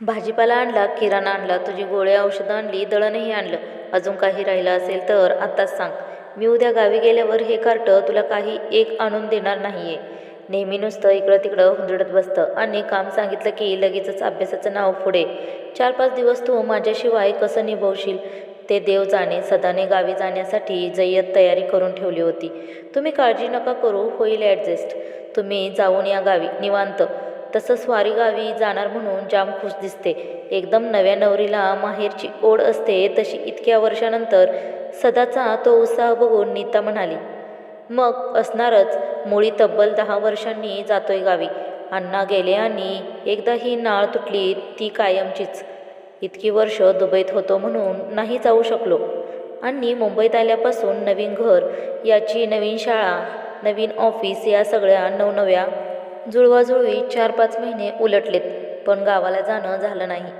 भाजीपाला आणला, किराणा आणला, तुझी गोळ्या औषधं आणली, दळणही आणलं. अजून काही राहिलं असेल तर आत्ताच सांग. मी उद्या गावी गेल्यावर हे कार्टं तुला काही एक आणून देणार नाहीये. नेहमी नुसतं इकडं तिकडं हुंदडत बसतं आणि काम सांगितलं की लगेचच अभ्यासाचं नाव पुढे. 4-5 दिवस तू माझ्याशिवाय कसं निभवशील ते देव जाणे. सदाने गावी जाण्यासाठी जय्यत तयारी करून ठेवली होती. तुम्ही काळजी नका करू, होईल ॲडजस्ट. तुम्ही जाऊन या गावी निवांत. तसं स्वारी गावी जाणार म्हणून जाम खुश दिसते. एकदम नव्या नवरीला माहेरची ओढ असते तशी इतक्या वर्षानंतर सदाचा तो उत्साह बघून नीता म्हणाली. मग असणारच. मुळी तब्बल 10 वर्षांनी जातोय गावी. अण्णा गेले आणि एकदा ही नाळ तुटली ती कायमचीच. इतकी वर्ष दुबईत होतो म्हणून नाही जाऊ शकलो. आणि मुंबईत आल्यापासून नवीन घर, याची नवीन शाळा, नवीन ऑफिस, या सगळ्या नवनव्या जुळवाजुळवी 4-5 महिने उलटलेत, पण गावाला जाणं झालं नाही.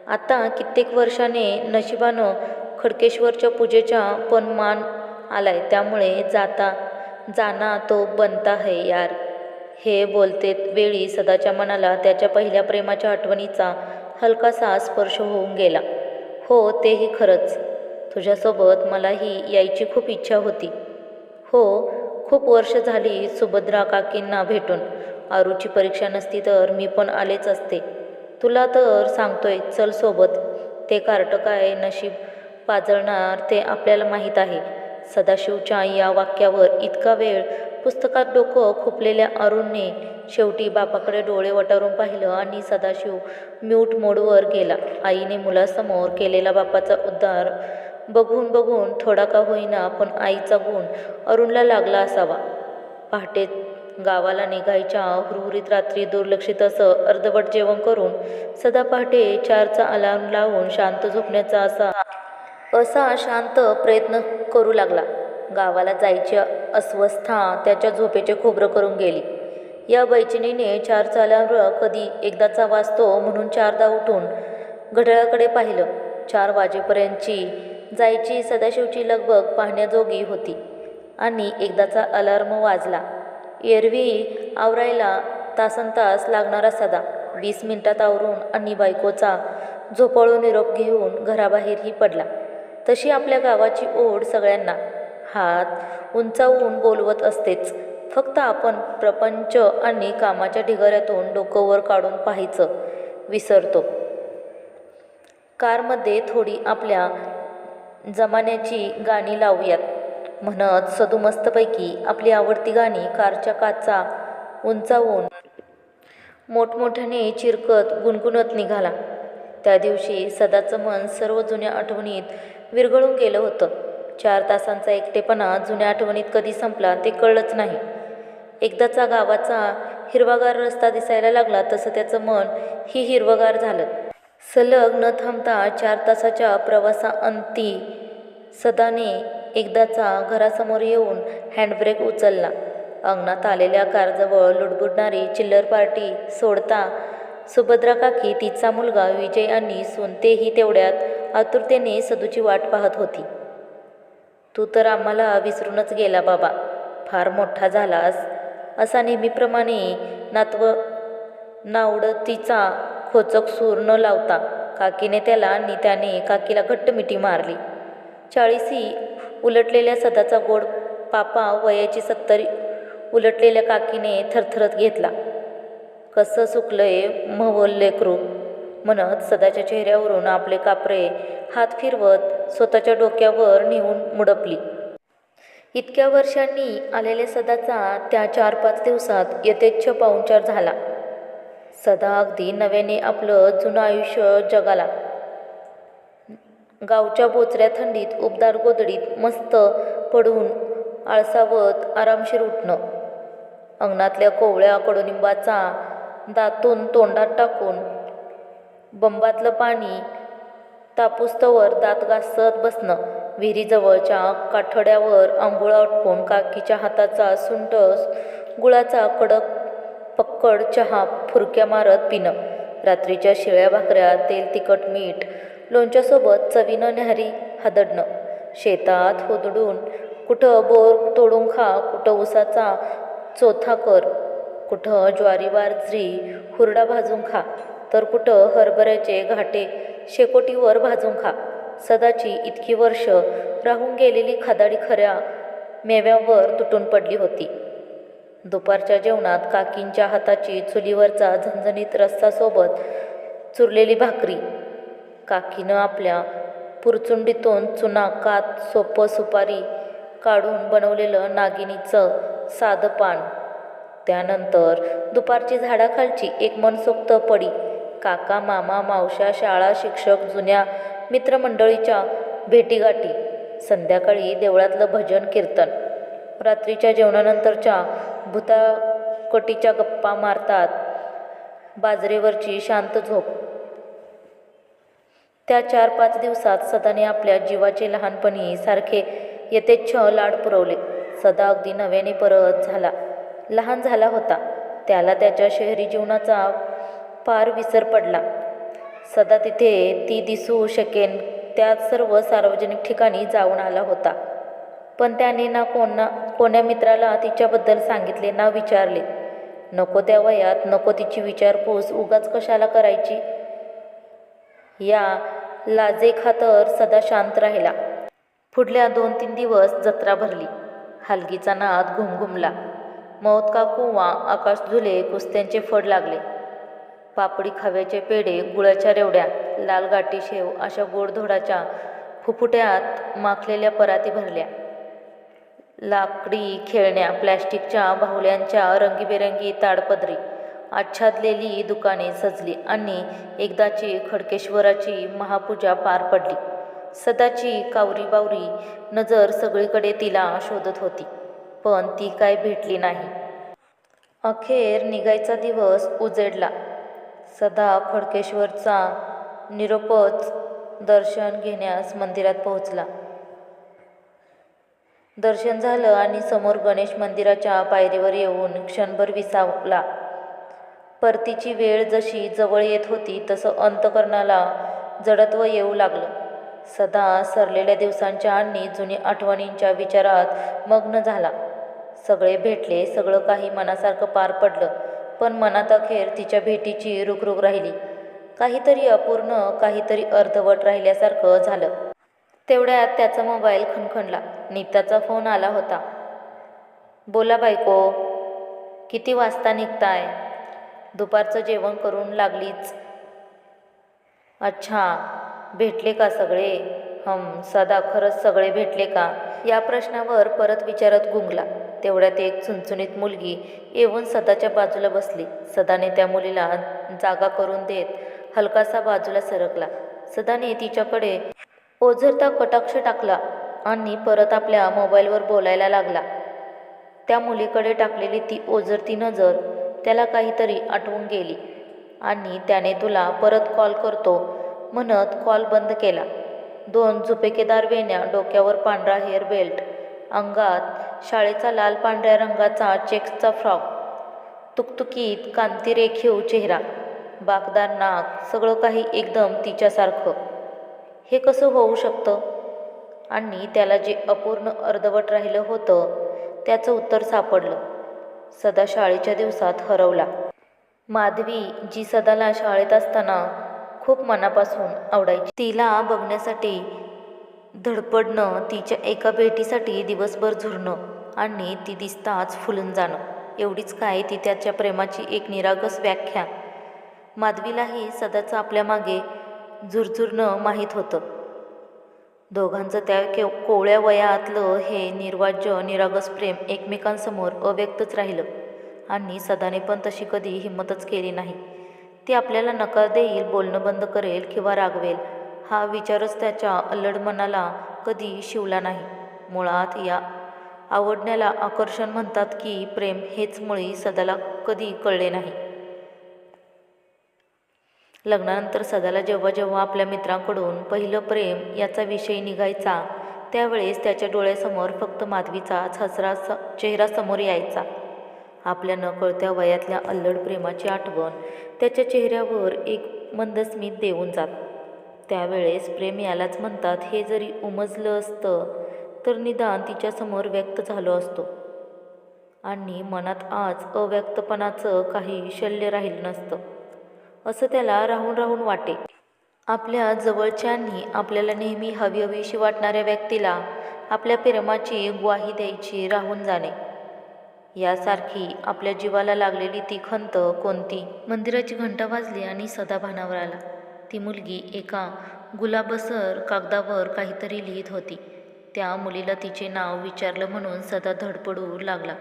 आता कित्येक वर्षाने नशिबानं खडकेश्वरच्या पूजेचा पण मान आलाय, त्यामुळे जाना तो बनता है यार. हे बोलते वेळी सदाच्या मनाला त्याच्या पहिल्या प्रेमाच्या आठवणीचा हलकासा स्पर्श होऊन गेला. हो, तेही खरंच. तुझ्यासोबत मलाही यायची खूप इच्छा होती. हो, खूप वर्ष झाली सुभद्रा काकींना भेटून. आरूची परीक्षा नसती तर मी पण आलेच असते. तुला तर सांगतोय, चल सोबत. ते कार्ट काय नशीब पाजळणार ते आपल्याला माहीत आहे. सदाशिवच्या या वाक्यावर इतका वेळ पुस्तकात डोकं खुपलेल्या अरुणने शेवटी बापाकडे डोळे वटारून पाहिलं आणि सदाशिव म्यूट मोडवर गेला. आईने मुलासमोर केलेला बापाचा उद्धार बघून बघून थोडा का होईना पण आईचा गुण अरुणला लागला असावा. पहाटे गावाला निघायच्या हुरहुरीत रात्री दुर्लक्षित असं अर्धवट जेवण करून सदा पहाटे 4चा अलार्म लावून शांत झोपण्याचा असा शांत प्रयत्न करू लागला. गावाला जायची अस्वस्था त्याच्या झोपेचे खोबरं करून गेली. या बैचेनीने 4चा अलार्म कधी एकदाचा वाजतो म्हणून 4दा उठून घड्याळाकडे पाहिलं. 4 वाजेपर्यंतची जायची सदाशिवची लगबग पाहण्याजोगी होती आणि एकदाचा अलार्म वाजला. एरवी आवरायला तासनतास लागणारा सदा 20 मिनिटात आवरून आणि बायकोचा झोपाळू निरोप घेऊन घराबाहेरही पडला. तशी आपल्या गावाची ओढ सगळ्यांना हात उंचावून बोलवत असतेच. फक्त आपण प्रपंच आणि कामाच्या ढिगाऱ्यातून डोकं वर काढून पाहायचं विसरतो. कारमध्ये थोडी आपल्या जमान्याची गाणी लावूयात म्हणत सदू मस्तपैकी आपली आवडती गाणी कारच्या काचा उंचावून मोठमोठ्याने चिरकत गुणगुणत निघाला. त्या दिवशी सदाचं मन सर्व जुन्या आठवणीत विरघळून गेलं होतं. 4 तासांचा एकटेपणा जुन्या आठवणीत कधी संपला ते कळलंच नाही. एकदाचा गावाचा हिरवागार रस्ता दिसायला लागला तसं त्याचं मन ही हिरवगार झालं. सलग न थांबता 4 तासाच्या प्रवासाअंती सदाने एकदाचा घरासमोर येऊन हँडब्रेक उचलला. अंगणात आलेल्या कारजवळ लुडबुडणारी चिल्लर पार्टी सोडता सुभद्रा काकी, तिचा मुलगा विजय आणि सून तेही तेवढ्यात आतुरतेने सदूची वाट पाहत होती. तू तर आम्हाला विसरूनच गेला बाबा. फार मोठा झालास. असा नेहमीप्रमाणे नावडतीचा खोचक सूर न लावता काकीने त्याला आणि त्याने काकीला घट्ट मिठी मारली. 40शी उलटलेल्या सदाचा गोड पापा वयाची 70 उलटलेल्या काकीने थरथरत घेतला. कसं सुकलंय म्हवल लेकरू म्हणत सदाच्या चेहऱ्यावरून आपले कापरे हात फिरवत स्वतःच्या डोक्यावर नेऊन मुडपली. इतक्या वर्षांनी आलेल्या सदाचा त्या 4-5 दिवसात यथेच्छ पाहुणचार झाला. सदा अगदी नव्याने आपलं जुनं आयुष्य जगाला. गावच्या बोचऱ्या थंडीत उबदार गोधडीत मस्त पडून आळसावत आरामशीर उठणं. अंगणातल्या कोवळ्या कडुनिंबाचा दातून तोंडात टाकून बंबातलं पाणी तापूस्तवर दात घासत बसणं. विहिरीजवळच्या काठड्यावर आंघोळ आटपून काकीच्या हाताचा सुंठ गुळाचा कडक पक्कड चहा फुरक्या मारत पिणं. रात्रीच्या शिळ्या भाकऱ्या तेल तिखट मीठ लोणच्यासोबत चवीनं न्याहारी हादडणं. शेतात हुदडून कुठं बोर तोडून खा, कुठं उसाचा चोथा कर, कुठं ज्वारी बाजरी हुरडा भाजून खा. तर कुठं हरभऱ्याचे घाटे शेकोटीवर भाजून खा. सदाची इतकी वर्ष राहून गेलेली खदाडी खऱ्या मेव्यावर तुटून पडली होती. दुपारच्या जेवणात काकींच्या हाताची चुलीवरचा झणझणीत रस्सा सोबत चुरलेली भाकरी. काकीनं आपल्या पुरचुंडीतून चुना, कात, सोपं, सुपारी काढून बनवलेलं नागिनीचं साधं पान. त्यानंतर दुपारची झाडाखालची एक मनसोक्त पडी. काका, मामा, मावश्या, शाळा, शिक्षक, जुन्या मित्रमंडळीच्या भेटीगाठी. संध्याकाळी देवळातलं भजन कीर्तन. रात्रीच्या जेवणानंतरच्या भुताकटीच्या गप्पा मारतात. बाजरीवरची शांत झोप. त्या 4-5 दिवसात सदाने आपल्या जीवाचे लहानपणी सारखे यथेच्छ लाड पुरवले. सदा अगदी नव्याने परत लहान झाला होता. त्याला त्याच्या शहरी जीवनाचा पार विसर पडला. सदा तिथे ती दिसू शकेन त्या सर्व सार्वजनिक ठिकाणी जाऊन आला होता. पण त्याने ना कोण्या मित्राला तिच्याबद्दल सांगितले ना विचारले. नको त्या वयात नको तिची विचारपूस उगाच कशाला करायची या लाजेखातर सदा शांत राहिला. पुढल्या 2-3 दिवस जत्रा भरली. हलगीचा नाद घुमघुमला. मौत का कुंवा, आकाश झुले, कुस्त्यांचे फड लागले. पापडी, खव्याचे पेढे, गुळाच्या रेवड्या, लाल गाठी शेव अशा गोडधोडाच्या फुफुट्यात माखलेल्या पराती भरल्या. लाकडी खेळण्या, प्लॅस्टिकच्या बाहुल्यांच्या रंगीबेरंगी ताडपदरी आच्छादलेली दुकाने सजली आणि एकदाची खडकेश्वराची महापूजा पार पडली. सदाची कावरी-बावरी नजर सगळीकडे तिला शोधत होती, पण ती काय भेटली नाही. अखेर निघायचा दिवस उजेडला. सदा खडकेश्वरचा निरोपच दर्शन घेण्यास मंदिरात पोहोचला. दर्शन झालं आणि समोर गणेश मंदिराच्या पायरीवर येऊन क्षणभर विसावला. परतीची वेळ जशी जवळ येत होती तसं अंतःकरणाला जडत्व येऊ लागलं. सदा सरलेल्या दिवसांच्या आणि जुनी आठवणींच्या विचारात मग्न झाला. सगळे भेटले, सगळं काही मनासारखं पार पडलं, पण मनात अखेर तिच्या भेटीची रुखरुख राहिली. काहीतरी अपूर्ण, काहीतरी अर्धवट राहिल्यासारखं झालं. तेवढ्यात त्याचा मोबाईल खणखणला. नीताचा फोन आला होता. बोला बायको, किती वाजता निघताय? दुपारचं जेवण करून लागलीच. अच्छा, भेटले का सगळे? सदा खरंच सगळे भेटले का? या प्रश्नावर परत विचारत गुंगला. तेवढ्यात एक चुणचुणीत मुलगी येऊन सदाच्या बाजूला बसली. सदाने त्या मुलीला जागा करून देत हलकासा बाजूला सरकला. सदाने तिच्याकडे ओझरता कटाक्ष टाकला आणि परत आपल्या मोबाईलवर बोलायला लागला. त्या मुलीकडे टाकलेली ती ओझरती नजर त्याला काहीतरी आठवून गेली आणि त्याने तुला परत कॉल करतो म्हणत कॉल बंद केला. 2 झुपेकेदार वेण्या, डोक्यावर पांढरा हेअर बेल्ट, अंगात शाळेचा लाल पांढऱ्या रंगाचा चेक्सचा फ्रॉक, तुकतुकीत कांतीरेखीव चेहरा, बाकदार नाक, सगळं काही एकदम तिच्यासारखं. हे कसं होऊ शकतं? आणि त्याला जे अपूर्ण अर्धवट राहिलं होतं त्याचं उत्तर सापडलं. सदा शाळेच्या दिवसात हरवला. माधवी, जी सदाला शाळेत असताना खूप मनापासून आवडायची, तिला बघण्यासाठी धडपडणं, तिच्या एका भेटीसाठी दिवसभर झुरणं आणि ती दिसताच फुलून जाणं, एवढीच काय ती त्याच्या प्रेमाची एक निरागस व्याख्या. माधवीलाही सदाचं आपल्या मागे झुरझुरणं माहीत होतं. दोघांचं त्या कोवळ्या वयातलं हे निर्वाज्य निरागस प्रेम एकमेकांसमोर अव्यक्तच राहिलं आणि सदाने पण तशी कधी हिंमतच केली नाही. ती आपल्याला नकार देईल, बोलणं बंद करेल किंवा रागवेल हा विचारच त्याच्या अल्लड मनाला कधी शिवला नाही. मुळात या आवडण्याला आकर्षण म्हणतात की प्रेम हेच मुळी सदाला कधी कळले नाही. लग्नानंतर सदाला जेव्हा जेव्हा आपल्या मित्रांकडून पहिलं प्रेम याचा विषय निघायचा त्यावेळेस त्याच्या डोळ्यासमोर फक्त माधवीचाच हसरा चेहरा समोर यायचा. आपल्या नकळत्या वयातल्या अल्लड प्रेमाची आठवण त्याच्या चेहऱ्यावर एक मंद स्मित देऊन जात. त्यावेळेस प्रेम यालाच म्हणतात हे जरी उमजलं असतं तर निदान तिच्यासमोर व्यक्त झालो असतो आणि मनात आज अव्यक्तपणाचं काही शल्य राहिलं नसतं. असं त्याला राहून राहून वाटे. आपल्या जवळच्यांनी आपल्याला नेहमी हवीहवीशी वाटणाऱ्या व्यक्तीला आपल्या प्रेमाची ग्वाही द्यायची राहून जाणे, यासारखी आपल्या जीवाला लागलेली ती खंत कोणती? मंदिराची घंटा वाजली आणि सदा भानावर आला. ती मुलगी एका गुलाबसर कागदावर काहीतरी लिहित होती. त्या मुलीला तिचे नाव विचारलं म्हणून सदा धडपडू लागला.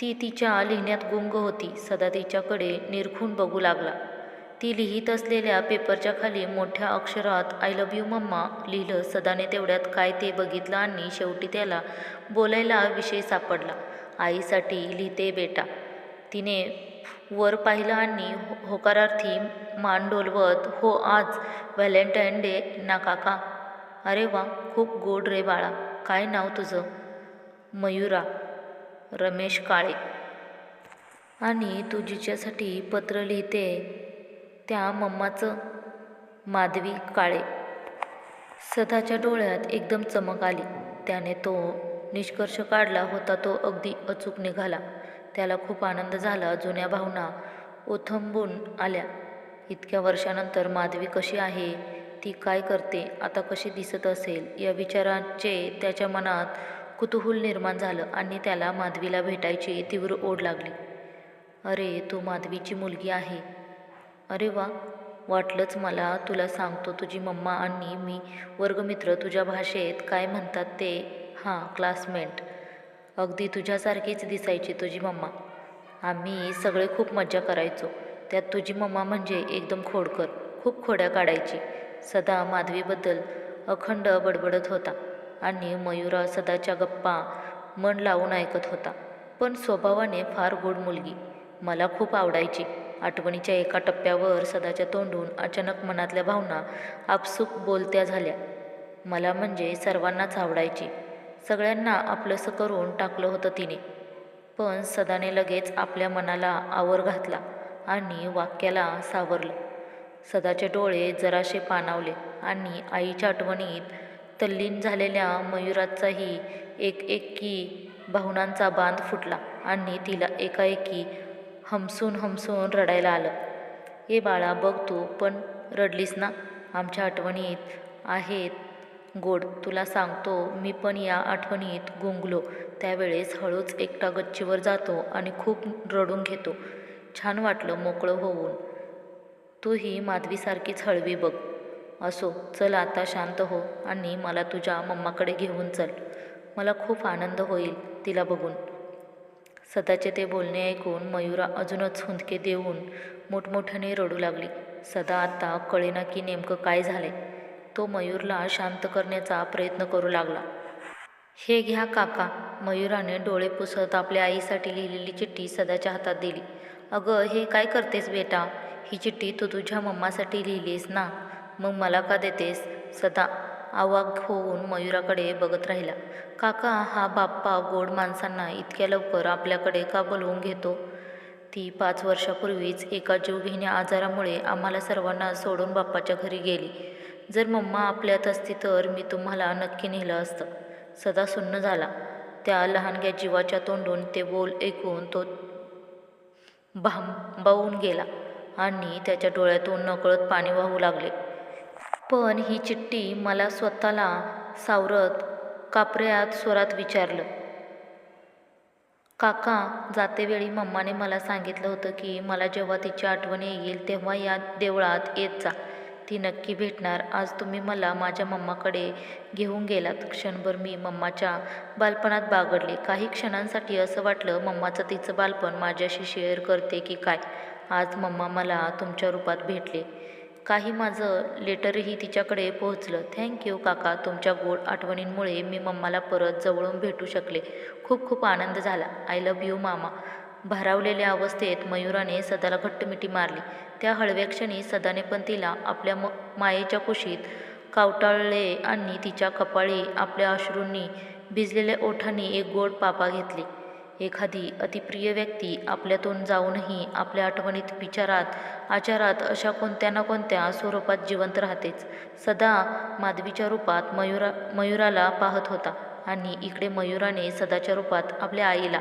ती तिच्या लिहिण्यात गुंग होती. सदा तिच्याकडे निरखून बघू लागला. ती लिहित असलेल्या पेपरच्या खाली मोठ्या अक्षरात आय लव्ह यू मम्मा लिहिलं. सदाने तेवढ्यात काय ते बघितलं आणि शेवटी त्याला बोलायला विषय सापडला. आईसाठी लिहिते बेटा. तिने वर पाहिलं आणि होकारार्थी मान डोलवत, हो आज व्हॅलेंटाईन डे ना काका? अरे वा, खूप गोड रे बाळा. काय नाव तुझं? मयुरा रमेश काळे. आणि तू जिच्यासाठी पत्र लिहिते त्या मम्माचं? माधवी काळे. सदाच्या डोळ्यात एकदम चमक आली. त्याने तो निष्कर्ष काढला होता तो अगदी अचूक निघाला. त्याला खूप आनंद झाला. जुन्या भावना ओथंबून आल्या. इतक्या वर्षानंतर माधवी कशी आहे, ती काय करते, आता कशी दिसत असेल, या विचारांचे त्याच्या मनात कुतूहल निर्माण झालं आणि त्याला माधवीला भेटायची तीव्र ओढ लागली. अरे, तू माधवीची मुलगी आहे? अरे वा, वाटलंच मला. तुला सांगतो, तुझी मम्मा आणि मी वर्गमित्र. तुझ्या भाषेत काय म्हणतात ते? हां, क्लासमेट. अगदी तुझ्यासारखीच दिसायची तुझी मम्मा. आम्ही सगळे खूप मज्जा करायचो. त्यात तुझी मम्मा म्हणजे एकदम खोडकर, खूप खोड्या काढायची. सदा माधवीबद्दल अखंड बडबडत होता आणि मयुरा सदाच्या गप्पा मन लावून ऐकत होता. पण स्वभावाने फार गोड मुलगी. मला खूप आवडायची. आठवणीच्या एका टप्प्यावर सदाच्या तोंडून अचानक मनातल्या भावना आपसूक बोलत्या झाल्या. मला म्हणजे सर्वांनाच आवडायची. सगळ्यांना आपलंसं करून टाकलं होतं तिने. पण सदाने लगेच आपल्या मनाला आवर घातला आणि वाक्याला सावरलं. सदाचे डोळे जराशे पाणावले आणि आईच्या आठवणीत तल्लीन झालेल्या मयुराचाही एकेकी भावनांचा बांध फुटला आणि तिला एकाएकी हमसून हमसून रडायला आलं. ए बाळा, बघ तू पण रडलीस ना? आमच्या आठवणीत आहेत गोड. तुला सांगतो, मी पण या आठवणीत गुंगलो त्यावेळेस हळूच एकटा गच्चीवर जातो आणि खूप रडून घेतो. छान वाटलं मोकळं होऊन. तू ही माधवीसारखीच हळवी बघ. असो, चल आता शांत हो आणि मला तुझ्या मम्माकडे घेऊन चल. मला खूप आनंद होईल तिला बघून. सदाचे ते बोलणे ऐकून मयुरा अजूनच हुंदके देऊन मोठमोठ्याने रडू लागली. सदा आता कळेना की नेमकं काय झाले. तो मयूरला शांत करण्याचा प्रयत्न करू लागला. हे घ्या काका. मयुराने डोळे पुसत आपल्या आईसाठी लिहिलेली चिठ्ठी सदाच्या हातात दिली. अगं, हे काय करतेस बेटा? ही चिठ्ठी तू तुझ्या मम्मासाठी लिहिलीस ना, मग मला का देतेस? सदा अवाक होऊन मयुराकडे बघत राहिला. काका, हा बाप्पा गोड माणसांना इतक्या लवकर आपल्याकडे का बोलवून घेतो? ती 5 वर्षापूर्वीच एका जीवघेण्या आजारामुळे आम्हाला सर्वांना सोडून बाप्पाच्या घरी गेली. जर मम्मा आपल्यात असती तर मी तुम्हाला नक्की नेलं असतं. सदा सुन्न झाला. त्या लहानग्या जीवाच्या तोंडून ते बोल ऐकून तो भांबावून गेला आणि त्याच्या डोळ्यातून नकळत पाणी वाहू लागले. पण ही चिठ्ठी? मला स्वतःला सावरत कापऱ्यात स्वरात विचारलं. काका, जातेवेळी मम्माने मला सांगितलं होतं की मला जेव्हा तिची आठवण येईल तेव्हा या देवळात येत जा. ती नक्की भेटणार. आज तुम्ही मला माझ्या मम्माकडे घेऊन गेलात. क्षणभर मी मम्माच्या बालपणात बागडले. काही क्षणांसाठी असं वाटलं मम्माचं तिचं बालपण माझ्याशी शेअर करते की काय. आज मम्मा मला तुमच्या रूपात भेटले. काही माझं लेटरही तिच्याकडे पोहोचलं. थँक्यू काका. तुमच्या गोड आठवणींमुळे मी मम्माला परत जवळून भेटू शकले. खूप खूप आनंद झाला. आय लव्ह यू मामा. भारावलेल्या अवस्थेत मयुराने सदाला घट्ट मिठी मारली. त्या हळव्या क्षणी सदाने पण तिला आपल्या मायेच्या कुशीत कावटाळले आणि तिच्या कपाळी आपल्या अश्रूंनी भिजलेल्या ओठांनी एक गोड पापा घेतली. एखादी अतिप्रिय व्यक्ती आपल्यातून जाऊनही आपल्या आठवणीत, विचारात, आचारात अशा कोणत्या ना कोणत्या स्वरूपात जिवंत राहतेच. सदा माधवीच्या रूपात मयुराला पाहत होता आणि इकडे मयुराने सदाच्या रूपात आपल्या आईला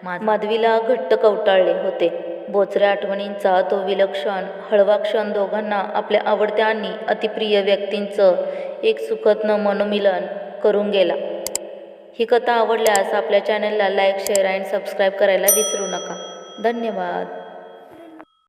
माधवीला घट्ट कवटाळले होते. बोचऱ्या आठवणींचा तो विलक्षण हळवा क्षण दोघांना आपल्या आवडत्या आणि अतिप्रिय व्यक्तींचं एक सुखद मनोमिलन करून गेला. ही कथा आवडल्यास आपल्या चॅनलला लाईक, शेअर आणि सबस्क्राईब करायला विसरू नका. धन्यवाद.